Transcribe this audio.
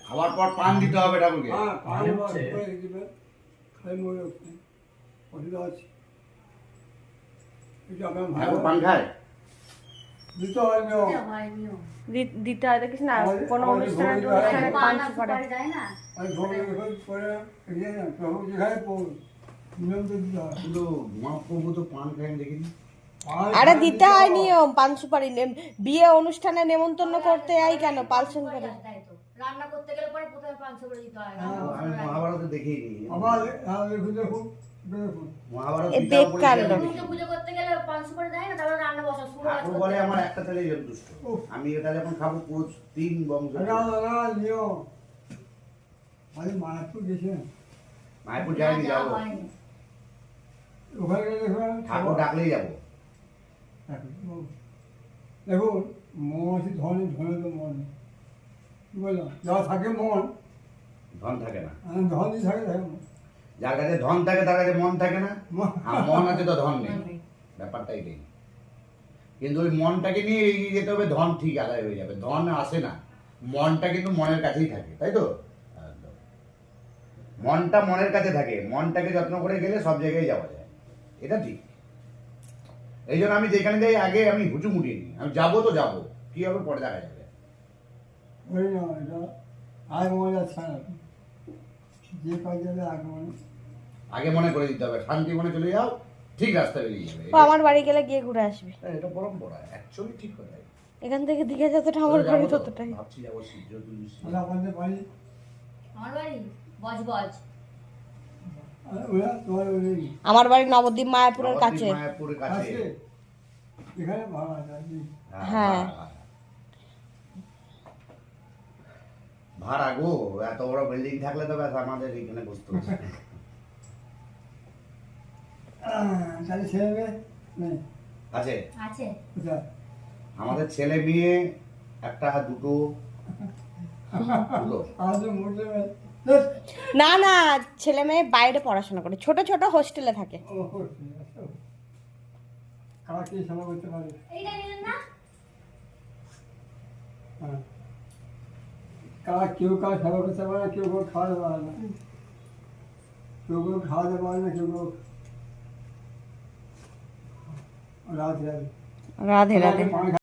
খাবার পর পান দিতে হবে ঠাকুরকে। পান খায় দিতে হয় দেখিস না কোনো অনুষ্ঠানে পান সুপারি যায় না। আরে দিতে হয় নিয়ম, পান সুপারি। বিয়ে অনুষ্ঠানে নেমন্তন্ন করতে যাই কেন, পালসন করে রান্না করতে গেলে পরে প্রথমে পান সুপারি দিতে হয়। আমি মহাভারত দেখিনি। পুজো করতে গেলে পান সুপারি দেয় না, তারপরে রান্না বসা শুরু হয়। বলে আমার একটা ছেলে যথেষ্ট, আমি এটা যখন খাবো পুরো 3 বংশ। মায়াপুর গেছে, মায়াপুর যাইনি, যাবো ঠাকুর ডাকলেই যাবো। দেখুন মন আছে, ধনে ধনে তো মন কি বললাম, যা থাকে মন ধন থাকে না, ধন থাকে। যার কাছে ধন থাকে তার কাছে মন থাকে না, আর মন আছে তো ধন নেই, ব্যাপারটা এটাই। কিন্তু ওই মনটাকে নিয়ে এগিয়ে যেতে হবে, ধন ঠিক আদায় হয়ে যাবে। ধন আসে না, মনটা কিন্তু মনের কাছেই থাকে, তাই তো? মনটা মনের কাছে থাকে, মনটাকে যত্ন করে গেলে সব জায়গায় যাওয়া যায়, এটা ঠিক। এই জন্য আমি যেখানে যাই আগে আমি হুচুমুটি নিই, আমি যাবো তো যাবো, কি হবে পরে দেখা যাবে। আগে মনে করে দিতে হবে, শান্তি মনে চলে যাও, ঠিক রাস্তা বেরিয়ে যাবে। আমার বাড়ি গেলে গিয়ে ঘুরে আসবে, এটা পরম্পরা, অ্যাকচুয়ালি ঠিক কথা। এখান থেকে দিঘা যতটা আমার বাড়ি ততটাই। ভাবছি যাবো শীঘ্র। আমার বাড়ি বজবজ। আমার বাড়ি নবদ্বীপ মায়াপুরের কাছে। মায়াপুরের কাছে, হ্যাঁ ভাড়া গো, এত বড় বিল্ডিং থাকলে তো ব্যাস আমাদের এখানে বসতে হবে। আছে আছে আমাদের ছেলে মেয়ে একটা দুটো। না না, ছেলে মেয়ে বাইরে পড়াশোনা করে, ছোট ছোট হোস্টেলে থাকে। কেউ কার সেবা করতে পারে না, কেউ কেউ খাওয়াতে পারে না, কেউ কেউ খাওয়াতে পারে না, কেউ কেউ রাধে রাধে। রাধে রাধে।